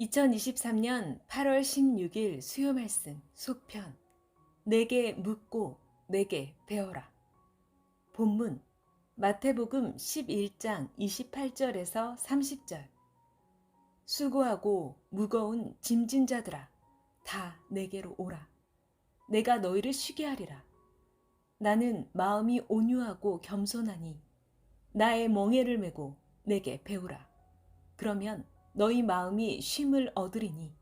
2023년 8월 16일 수요 말씀 속편 내게 묻고 내게 배워라. 본문 마태복음 11장 28절에서 30절. 수고하고 무거운 짐진 자들아 다 내게로 오라. 내가 너희를 쉬게 하리라. 나는 마음이 온유하고 겸손하니 나의 멍에를 메고 내게 배우라. 그러면 너희 마음이 쉼을 얻으리니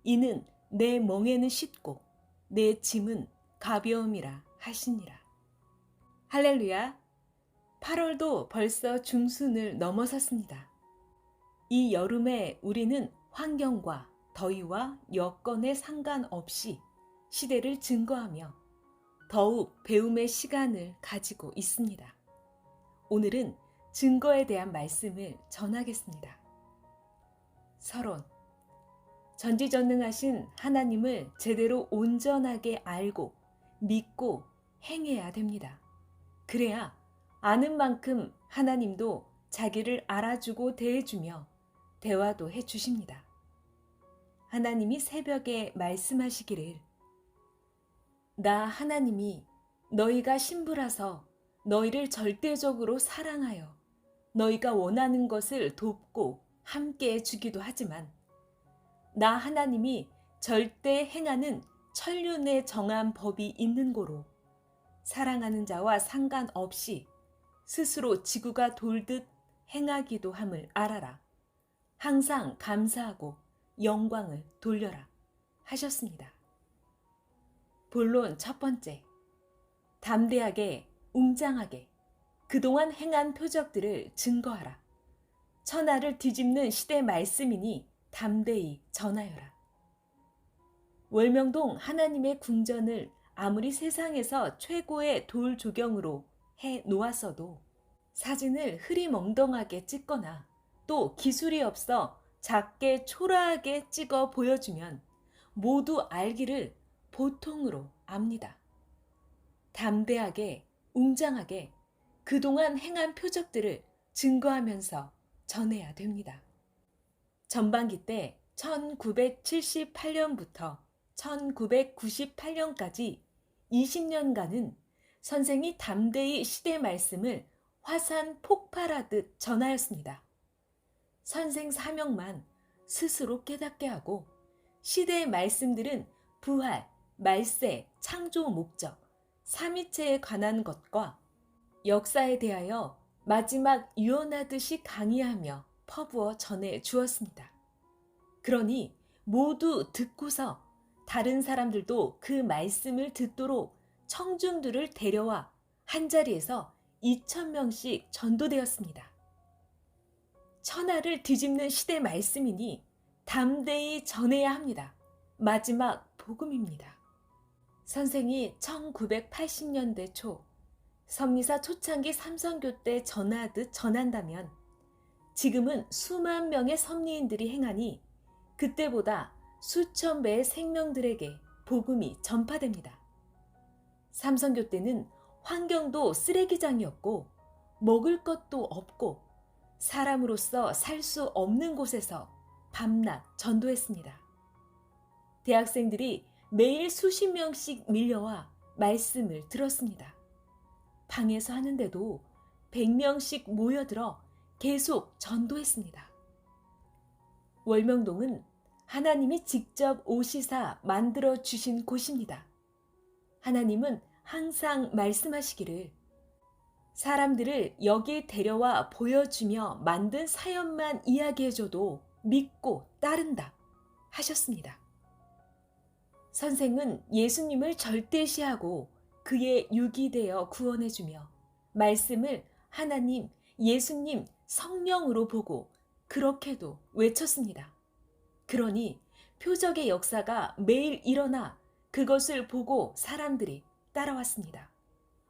이는 내 멍에는 쉽고 내 짐은 가벼움이라 하시니라. 할렐루야. 8월도 벌써 중순을 넘어섰습니다. 이 여름에 우리는 환경과 더위와 여건에 상관없이 시대를 증거하며 더욱 배움의 시간을 가지고 있습니다. 오늘은 증거에 대한 말씀을 전하겠습니다. 서론. 전지전능하신 하나님을 제대로 온전하게 알고 믿고 행해야 됩니다. 그래야 아는 만큼 하나님도 자기를 알아주고 대해주며 대화도 해주십니다. 하나님이 새벽에 말씀하시기를 나 하나님이 너희가 신부라서 너희를 절대적으로 사랑하여 너희가 원하는 것을 돕고 함께 해주기도 하지만 나 하나님이 절대 행하는 천륜에 정한 법이 있는 고로 사랑하는 자와 상관없이 스스로 지구가 돌듯 행하기도 함을 알아라. 항상 감사하고 영광을 돌려라 하셨습니다. 본론 첫 번째. 담대하게 웅장하게 그동안 행한 표적들을 증거하라. 천하를 뒤집는 시대 말씀이니 담대히 전하여라. 월명동 하나님의 궁전을 아무리 세상에서 최고의 돌 조경으로 해 놓았어도 사진을 흐리멍덩하게 찍거나 또 기술이 없어 작게 초라하게 찍어 보여주면 모두 알기를 보통으로 압니다. 담대하게 웅장하게 그동안 행한 표적들을 증거하면서 전해야 됩니다. 전반기 때 1978년부터 1998년까지 20년간은 선생이 담대히 시대 말씀을 화산 폭발하듯 전하였습니다. 선생 사명만 스스로 깨닫게 하고 시대의 말씀들은 부활, 말세, 창조 목적, 삼위체에 관한 것과 역사에 대하여 마지막 유언하듯이 강의하며 퍼부어 전해 주었습니다. 그러니 모두 듣고서 다른 사람들도 그 말씀을 듣도록 청중들을 데려와 한자리에서 2,000명씩 전도되었습니다. 천하를 뒤집는 시대 말씀이니 담대히 전해야 합니다. 마지막 복음입니다. 선생이 1980년대 초 선미사 초창기 삼선교 때 전하듯 전한다면 지금은 수만 명의 섭리인들이 행하니 그때보다 수천 배의 생명들에게 복음이 전파됩니다. 삼선교 때는 환경도 쓰레기장이었고 먹을 것도 없고 사람으로서 살 수 없는 곳에서 밤낮 전도했습니다. 대학생들이 매일 수십 명씩 밀려와 말씀을 들었습니다. 방에서 하는데도 100명씩 모여들어 계속 전도했습니다. 월명동은 하나님이 직접 오시사 만들어주신 곳입니다. 하나님은 항상 말씀하시기를 사람들을 여기 데려와 보여주며 만든 사연만 이야기해줘도 믿고 따른다 하셨습니다. 선생은 예수님을 절대시하고 그의 육이 되어 구원해주며 말씀을 하나님, 예수님, 성령으로 보고 그렇게도 외쳤습니다. 그러니 표적의 역사가 매일 일어나 그것을 보고 사람들이 따라왔습니다.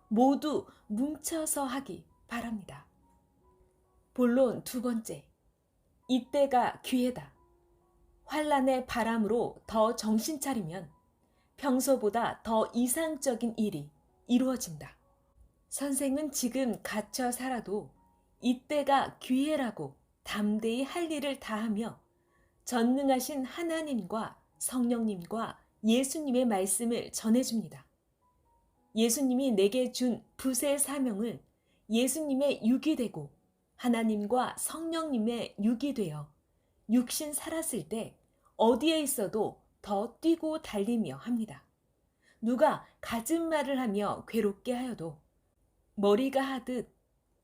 모두 뭉쳐서 하기 바랍니다. 본론 두 번째. 이때가 기회다. 환란의 바람으로 더 정신 차리면 평소보다 더 이상적인 일이 이루어진다. 선생은 지금 갇혀 살아도 이때가 기회라고 담대히 할 일을 다하며 전능하신 하나님과 성령님과 예수님의 말씀을 전해줍니다. 예수님이 내게 준 부세 사명을 예수님의 육이 되고 하나님과 성령님의 육이 되어 육신 살았을 때 어디에 있어도 더 뛰고 달리며 합니다. 누가 갖은 말을 하며 괴롭게 하여도 머리가 하듯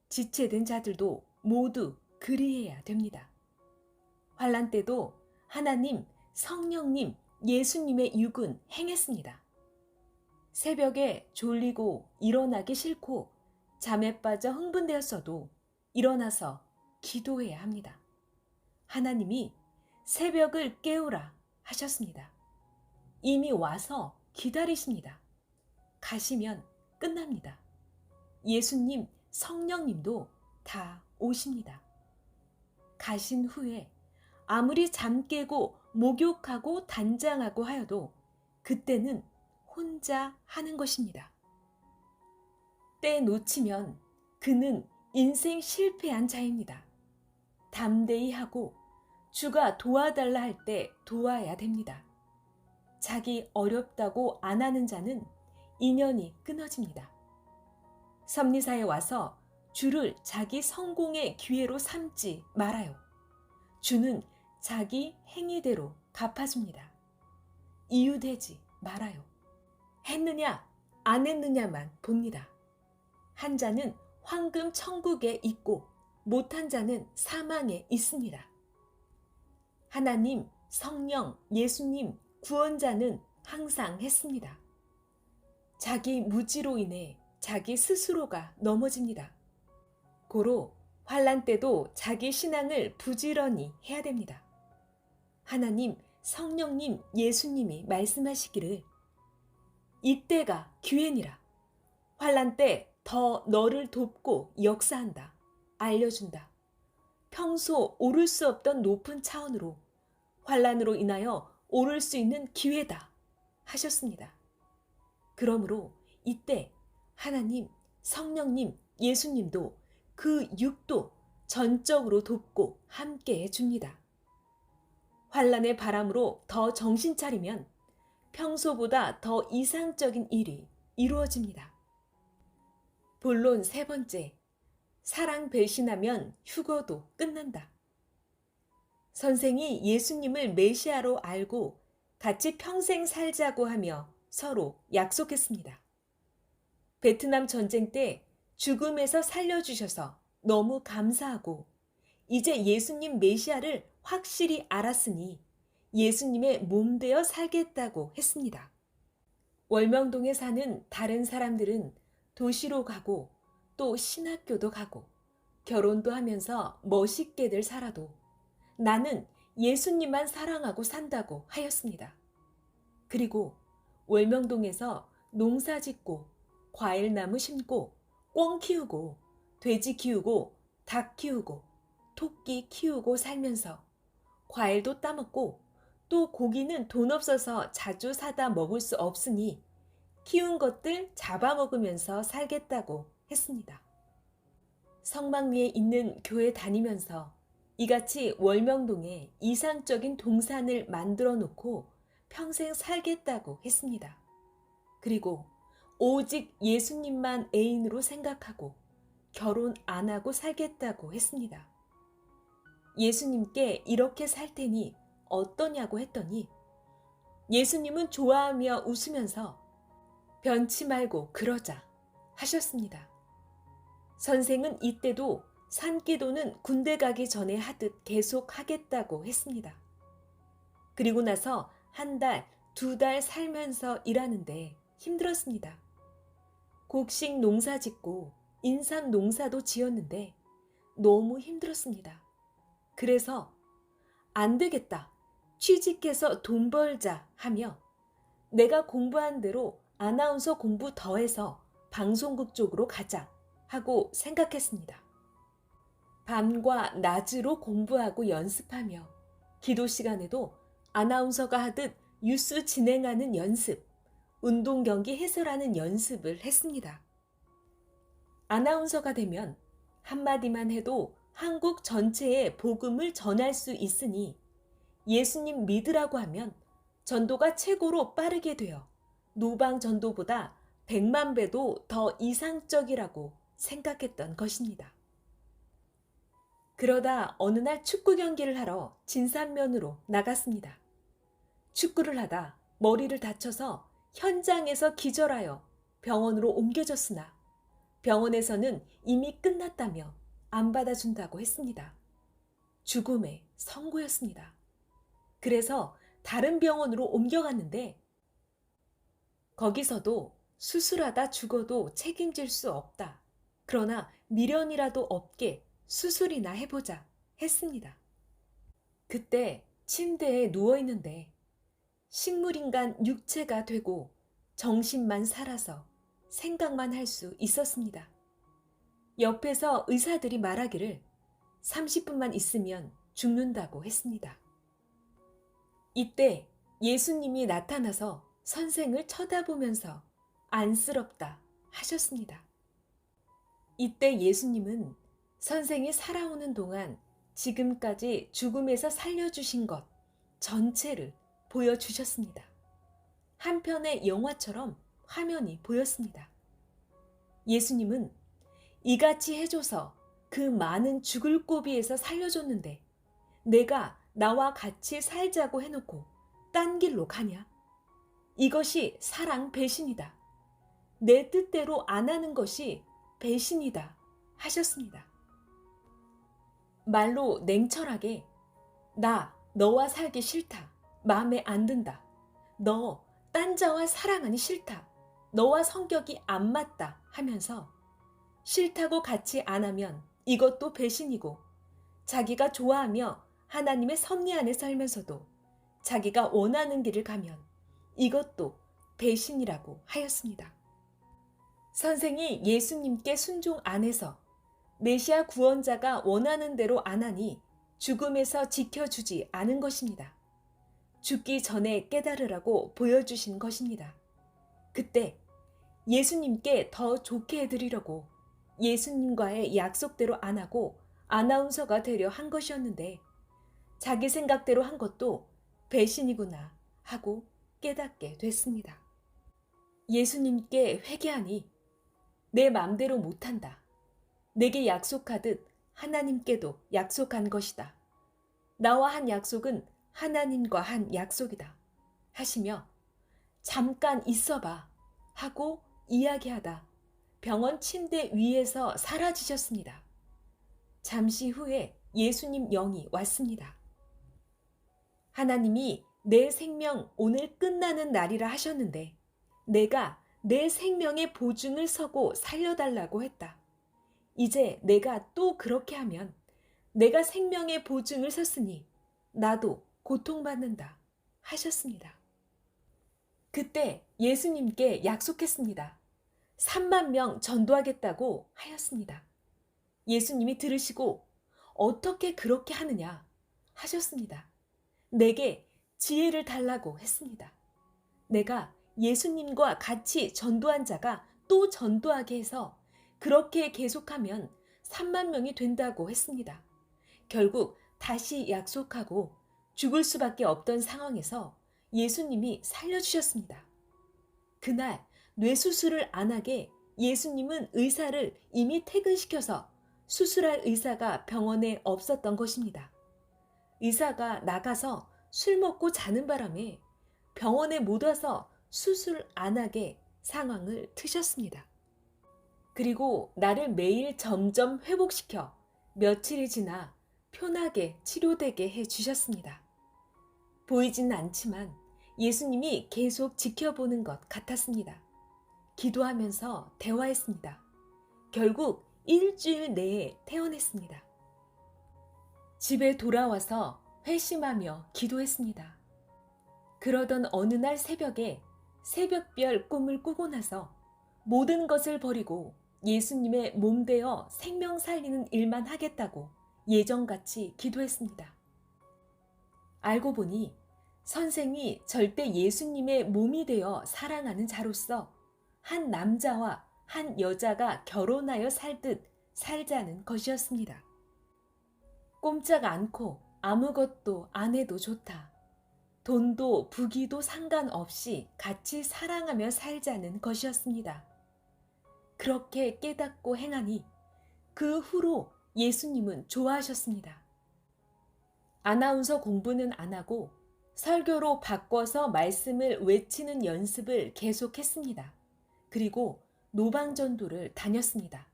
지체된 자들도 모두 그리해야 됩니다. 환난 때도 하나님, 성령님, 예수님의 육은 행했습니다. 새벽에 졸리고 일어나기 싫고 잠에 빠져 흥분되었어도 일어나서 기도해야 합니다. 하나님이 새벽을 깨우라 하셨습니다. 이미 와서 기다리십니다. 가시면 끝납니다. 예수님, 성령님도 다 오십니다. 가신 후에 아무리 잠 깨고 목욕하고 단장하고 하여도 그때는 혼자 하는 것입니다. 때 놓치면 그는 인생 실패한 자입니다. 담대히 하고 주가 도와달라 할 때 도와야 됩니다. 자기 어렵다고 안 하는 자는 인연이 끊어집니다. 섭리사에 와서 주를 자기 성공의 기회로 삼지 말아요. 주는 자기 행위대로 갚아줍니다. 이유되지 말아요. 했느냐 안 했느냐만 봅니다. 한 자는 황금 천국에 있고 못한 자는 사망에 있습니다. 하나님, 성령, 예수님, 구원자는 항상 했습니다. 자기 무지로 인해 자기 스스로가 넘어집니다. 고로 환난 때도 자기 신앙을 부지런히 해야 됩니다. 하나님, 성령님, 예수님이 말씀하시기를 이때가 기회니라. 환난 때 더 너를 돕고 역사한다. 알려준다. 평소 오를 수 없던 높은 차원으로 환난으로 인하여 오를 수 있는 기회다 하셨습니다. 그러므로 이때 하나님, 성령님, 예수님도 그 육도 전적으로 돕고 함께 해줍니다. 환난의 바람으로 더 정신 차리면 평소보다 더 이상적인 일이 이루어집니다. 본론 세 번째, 사랑 배신하면 휴거도 끝난다. 선생이 예수님을 메시아로 알고 같이 평생 살자고 하며 서로 약속했습니다. 베트남 전쟁 때 죽음에서 살려주셔서 너무 감사하고 이제 예수님 메시아를 확실히 알았으니 예수님의 몸 되어 살겠다고 했습니다. 월명동에 사는 다른 사람들은 도시로 가고 또 신학교도 가고 결혼도 하면서 멋있게들 살아도 나는 예수님만 사랑하고 산다고 하였습니다. 그리고 월명동에서 농사 짓고 과일나무 심고 꿩 키우고 돼지 키우고 닭 키우고 토끼 키우고 살면서 과일도 따먹고 또 고기는 돈 없어서 자주 사다 먹을 수 없으니 키운 것들 잡아먹으면서 살겠다고 했습니다. 성막리에 있는 교회 다니면서 이같이 월명동에 이상적인 동산을 만들어 놓고 평생 살겠다고 했습니다. 그리고 오직 예수님만 애인으로 생각하고 결혼 안 하고 살겠다고 했습니다. 예수님께 이렇게 살 테니 어떠냐고 했더니 예수님은 좋아하며 웃으면서 변치 말고 그러자 하셨습니다. 선생은 이때도 산기도는 군대 가기 전에 하듯 계속 하겠다고 했습니다. 그리고 나서 한 달, 두 달 살면서 일하는데 힘들었습니다. 곡식 농사 짓고 인삼 농사도 지었는데 너무 힘들었습니다. 그래서 안 되겠다. 취직해서 돈 벌자 하며 내가 공부한 대로 아나운서 공부 더해서 방송국 쪽으로 가자 하고 생각했습니다. 밤과 낮으로 공부하고 연습하며 기도 시간에도 아나운서가 하듯 뉴스 진행하는 연습, 운동 경기 해설하는 연습을 했습니다. 아나운서가 되면 한마디만 해도 한국 전체에 복음을 전할 수 있으니 예수님 믿으라고 하면 전도가 최고로 빠르게 되어 노방 전도보다 100만 배도 더 이상적이라고 생각했던 것입니다. 그러다 어느 날 축구 경기를 하러 진산면으로 나갔습니다. 축구를 하다 머리를 다쳐서 현장에서 기절하여 병원으로 옮겨졌으나 병원에서는 이미 끝났다며 안 받아준다고 했습니다. 죽음의 선고였습니다. 그래서 다른 병원으로 옮겨갔는데 거기서도 수술하다 죽어도 책임질 수 없다. 그러나 미련이라도 없게 수술이나 해보자 했습니다. 그때 침대에 누워있는데 식물인간 육체가 되고 정신만 살아서 생각만 할 수 있었습니다. 옆에서 의사들이 말하기를 30분만 있으면 죽는다고 했습니다. 이때 예수님이 나타나서 선생을 쳐다보면서 안쓰럽다 하셨습니다. 이때 예수님은 선생이 살아오는 동안 지금까지 죽음에서 살려주신 것 전체를 보여주셨습니다. 한편의 영화처럼 화면이 보였습니다. 예수님은 이같이 해줘서 그 많은 죽을 고비에서 살려줬는데 내가 나와 같이 살자고 해놓고 딴 길로 가냐? 이것이 사랑 배신이다. 내 뜻대로 안 하는 것이 배신이다 하셨습니다. 말로 냉철하게 나 너와 살기 싫다. 마음에 안 든다. 너 딴 자와 사랑하니 싫다. 너와 성격이 안 맞다 하면서 싫다고 같이 안 하면 이것도 배신이고 자기가 좋아하며 하나님의 섭리 안에 살면서도 자기가 원하는 길을 가면 이것도 배신이라고 하였습니다. 선생이 예수님께 순종 안 해서 메시아 구원자가 원하는 대로 안 하니 죽음에서 지켜주지 않은 것입니다. 죽기 전에 깨달으라고 보여주신 것입니다. 그때 예수님께 더 좋게 해드리려고 예수님과의 약속대로 안 하고 아나운서가 되려 한 것이었는데 자기 생각대로 한 것도 배신이구나 하고 깨닫게 됐습니다. 예수님께 회개하니 내 맘대로 못한다. 내게 약속하듯 하나님께도 약속한 것이다. 나와 한 약속은 하나님과 한 약속이다. 하시며 잠깐 있어봐 하고 이야기하다 병원 침대 위에서 사라지셨습니다. 잠시 후에 예수님 영이 왔습니다. 하나님이 내 생명 오늘 끝나는 날이라 하셨는데 내가 내 생명의 보증을 서고 살려달라고 했다. 이제 내가 또 그렇게 하면 내가 생명의 보증을 섰으니 나도 고통받는다 하셨습니다. 그때 예수님께 약속했습니다. 3만 명 전도하겠다고 하였습니다. 예수님이 들으시고 어떻게 그렇게 하느냐 하셨습니다. 내게 지혜를 달라고 했습니다. 내가 예수님과 같이 전도한 자가 또 전도하게 해서 그렇게 계속하면 3만 명이 된다고 했습니다. 결국 다시 약속하고 죽을 수밖에 없던 상황에서 예수님이 살려주셨습니다. 그날 뇌수술을 안 하게 예수님은 의사를 이미 퇴근시켜서 수술할 의사가 병원에 없었던 것입니다. 의사가 나가서 술 먹고 자는 바람에 병원에 못 와서 수술 안 하게 상황을 트셨습니다. 그리고 나를 매일 점점 회복시켜 며칠이 지나 편하게 치료되게 해주셨습니다. 보이지는 않지만 예수님이 계속 지켜보는 것 같았습니다. 기도하면서 대화했습니다. 결국 일주일 내에 퇴원했습니다. 집에 돌아와서 회심하며 기도했습니다. 그러던 어느 날 새벽에 새벽별 꿈을 꾸고 나서 모든 것을 버리고 예수님의 몸되어 생명 살리는 일만 하겠다고 예정같이 기도했습니다. 알고 보니 선생이 절대 예수님의 몸이 되어 사랑하는 자로서 한 남자와 한 여자가 결혼하여 살듯 살자는 것이었습니다. 꼼짝 않고 아무것도 안 해도 좋다. 돈도 부귀도 상관없이 같이 사랑하며 살자는 것이었습니다. 그렇게 깨닫고 행하니 그 후로 예수님은 좋아하셨습니다. 아나운서 공부는 안 하고 설교로 바꿔서 말씀을 외치는 연습을 계속했습니다. 그리고 노방전도를 다녔습니다.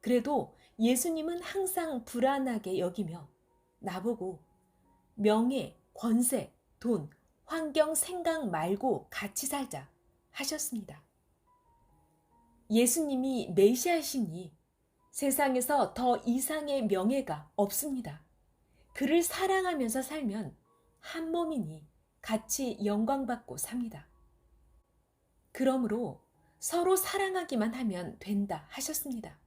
그래도 예수님은 항상 불안하게 여기며 나보고 명예, 권세, 돈, 환경 생각 말고 같이 살자 하셨습니다. 예수님이 메시아시니 세상에서 더 이상의 명예가 없습니다. 그를 사랑하면서 살면 한 몸이니 같이 영광받고 삽니다. 그러므로 서로 사랑하기만 하면 된다 하셨습니다.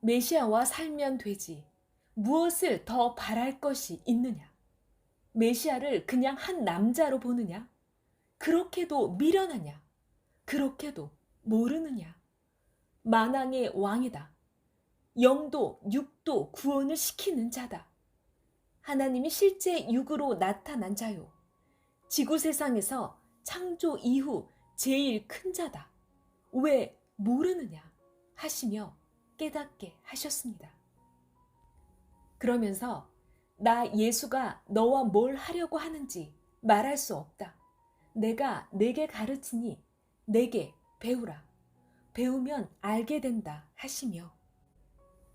메시아와 살면 되지 무엇을 더 바랄 것이 있느냐? 메시아를 그냥 한 남자로 보느냐? 그렇게도 미련하냐? 그렇게도 모르느냐? 만왕의 왕이다. 영도 육도 구원을 시키는 자다. 하나님이 실제 육으로 나타난 자요. 지구 세상에서 창조 이후 제일 큰 자다. 왜 모르느냐 하시며 깨닫게 하셨습니다. 그러면서 나 예수가 너와 뭘 하려고 하는지 말할 수 없다. 내가 내게 가르치니 내게 배우라. 배우면 알게 된다 하시며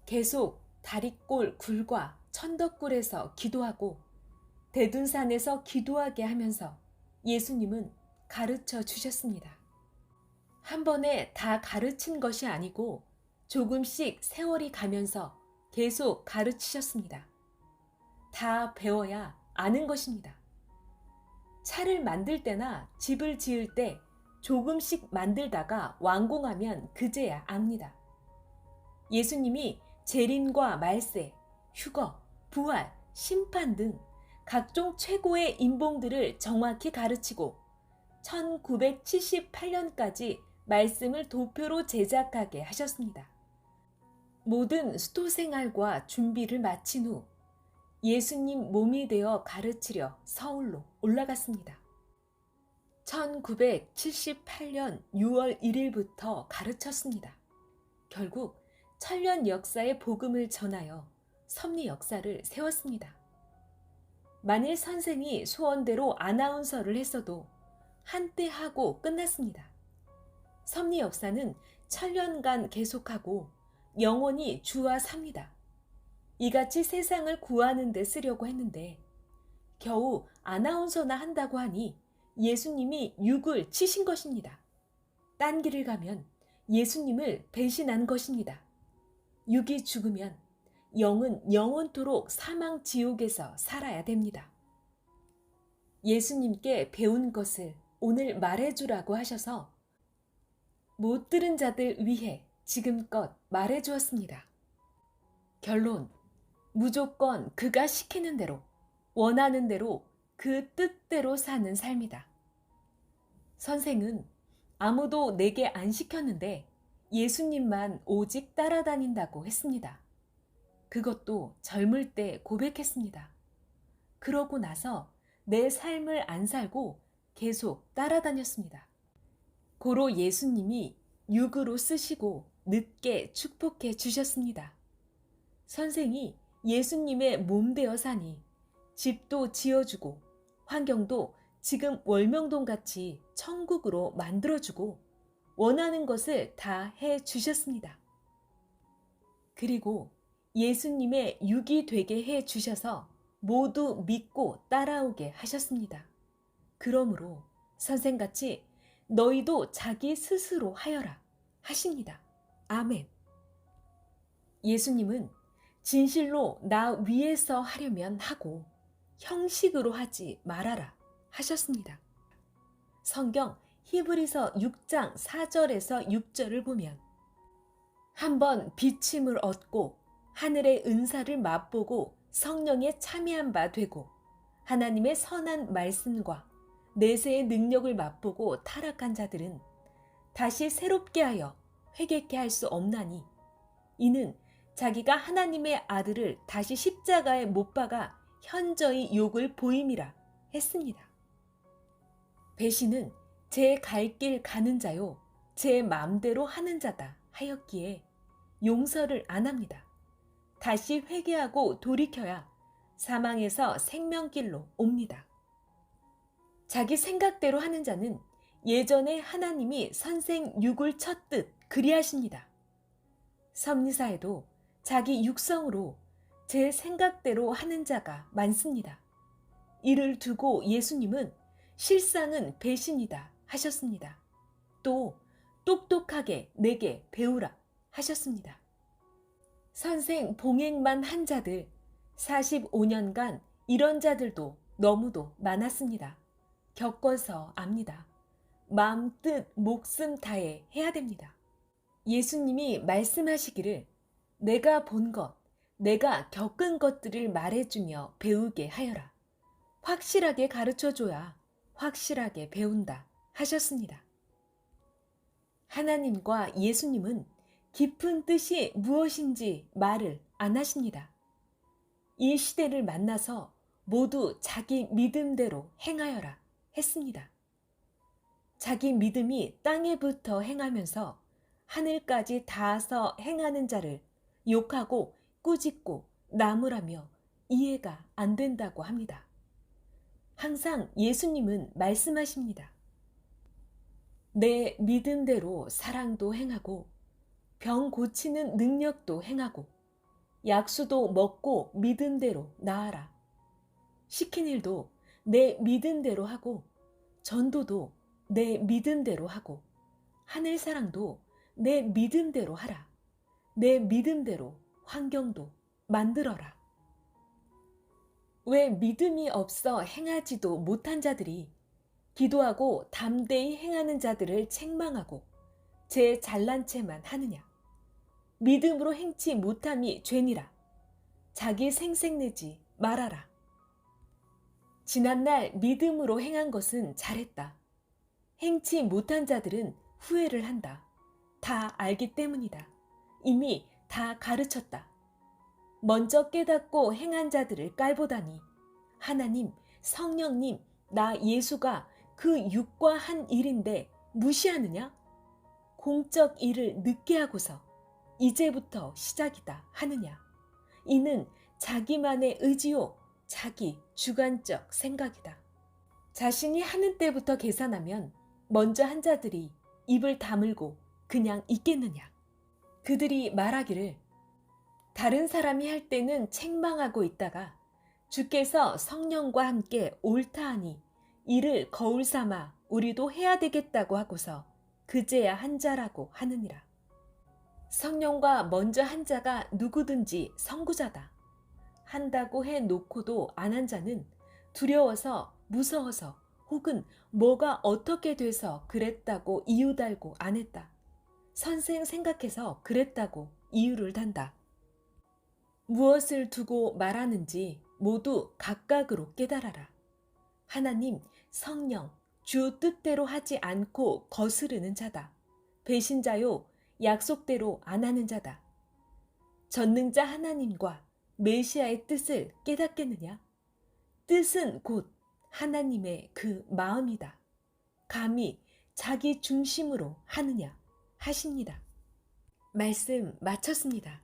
계속 다리꼴 굴과 천덕굴에서 기도하고 대둔산에서 기도하게 하면서 예수님은 가르쳐 주셨습니다. 한 번에 다 가르친 것이 아니고 조금씩 세월이 가면서 계속 가르치셨습니다. 다 배워야 아는 것입니다. 차를 만들 때나 집을 지을 때 조금씩 만들다가 완공하면 그제야 압니다. 예수님이 재림과 말세, 휴거, 부활, 심판 등 각종 최고의 인봉들을 정확히 가르치고 1978년까지 말씀을 도표로 제작하게 하셨습니다. 모든 수도 생활과 준비를 마친 후 예수님 몸이 되어 가르치려 서울로 올라갔습니다. 1978년 6월 1일부터 가르쳤습니다. 결국 천년 역사의 복음을 전하여 섭리 역사를 세웠습니다. 만일 선생이 소원대로 아나운서를 했어도 한때 하고 끝났습니다. 섭리 역사는 천년간 계속하고 영원히 주와 삽니다. 이같이 세상을 구하는 데 쓰려고 했는데 겨우 아나운서나 한다고 하니 예수님이 육을 치신 것입니다. 딴 길을 가면 예수님을 배신한 것입니다. 육이 죽으면 영은 영원토록 사망 지옥에서 살아야 됩니다. 예수님께 배운 것을 오늘 말해주라고 하셔서 못 들은 자들 위해 지금껏 말해주었습니다. 결론, 무조건 그가 시키는 대로, 원하는 대로 그 뜻대로 사는 삶이다. 선생은 아무도 내게 안 시켰는데 예수님만 오직 따라다닌다고 했습니다. 그것도 젊을 때 고백했습니다. 그러고 나서 내 삶을 안 살고 계속 따라다녔습니다. 고로 예수님이 육으로 쓰시고 늦게 축복해 주셨습니다. 선생이 예수님의 몸 되어 사니 집도 지어주고 환경도 지금 월명동 같이 천국으로 만들어주고 원하는 것을 다 해주셨습니다. 그리고 예수님의 육이 되게 해주셔서 모두 믿고 따라오게 하셨습니다. 그러므로 선생같이 너희도 자기 스스로 하여라 하십니다. 아멘. 예수님은 진실로 나 위에서 하려면 하고 형식으로 하지 말아라 하셨습니다. 성경 히브리서 6장 4절에서 6절을 보면 한번 비침을 얻고 하늘의 은사를 맛보고 성령에 참여한 바 되고 하나님의 선한 말씀과 내세의 능력을 맛보고 타락한 자들은 다시 새롭게 하여 회개케 할 수 없나니 이는 자기가 하나님의 아들을 다시 십자가에 못 박아 현저히 욕을 보임이라 했습니다. 배신은 제 갈 길 가는 자요 제 마음대로 하는 자다 하였기에 용서를 안 합니다. 다시 회개하고 돌이켜야 사망에서 생명길로 옵니다. 자기 생각대로 하는 자는 예전에 하나님이 선생 육을 쳤듯 그리하십니다. 섭리사에도 자기 육성으로 제 생각대로 하는 자가 많습니다. 이를 두고 예수님은 실상은 배신이다 하셨습니다. 또 똑똑하게 내게 배우라 하셨습니다. 선생 봉행만 한 자들 45년간 이런 자들도 너무도 많았습니다. 겪어서 압니다. 마음 뜻 목숨 다해 해야 됩니다. 예수님이 말씀하시기를 내가 본 것, 내가 겪은 것들을 말해주며 배우게 하여라. 확실하게 가르쳐줘야 확실하게 배운다 하셨습니다. 하나님과 예수님은 깊은 뜻이 무엇인지 말을 안 하십니다. 이 시대를 만나서 모두 자기 믿음대로 행하여라 했습니다. 자기 믿음이 땅에 붙어 행하면서 하늘까지 닿아서 행하는 자를 욕하고 꾸짖고 나무라며 이해가 안 된다고 합니다. 항상 예수님은 말씀하십니다. 내 믿음대로 사랑도 행하고 병 고치는 능력도 행하고 약수도 먹고 믿음대로 나아라. 시킨 일도 내 믿음대로 하고 전도도 내 믿음대로 하고 하늘사랑도 내 믿음대로 하라. 내 믿음대로 환경도 만들어라. 왜 믿음이 없어 행하지도 못한 자들이 기도하고 담대히 행하는 자들을 책망하고 제 잘난 체만 하느냐. 믿음으로 행치 못함이 죄니라. 자기 생색내지 말아라. 지난날 믿음으로 행한 것은 잘했다. 행치 못한 자들은 후회를 한다. 다 알기 때문이다. 이미 다 가르쳤다. 먼저 깨닫고 행한 자들을 깔보다니 하나님, 성령님, 나 예수가 그 육과 한 일인데 무시하느냐? 공적 일을 늦게 하고서 이제부터 시작이다 하느냐? 이는 자기만의 의지요, 자기 주관적 생각이다. 자신이 하는 때부터 계산하면 먼저 한 자들이 입을 다물고 그냥 있겠느냐? 그들이 말하기를 다른 사람이 할 때는 책망하고 있다가 주께서 성령과 함께 옳다 하니 이를 거울 삼아 우리도 해야 되겠다고 하고서 그제야 한 자라고 하느니라. 성령과 먼저 한 자가 누구든지 선구자다. 한다고 해놓고도 안 한 자는 두려워서 무서워서 혹은 뭐가 어떻게 돼서 그랬다고 이유 달고 안 했다. 선생 생각해서 그랬다고 이유를 단다. 무엇을 두고 말하는지 모두 각각으로 깨달아라. 하나님, 성령, 주 뜻대로 하지 않고 거스르는 자다. 배신자요, 약속대로 안 하는 자다. 전능자 하나님과 메시아의 뜻을 깨닫겠느냐? 뜻은 곧 하나님의 그 마음이다. 감히 자기 중심으로 하느냐 하십니다. 말씀 마쳤습니다.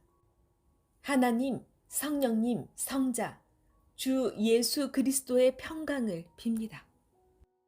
하나님, 성령님, 성자, 주 예수 그리스도의 평강을 빕니다.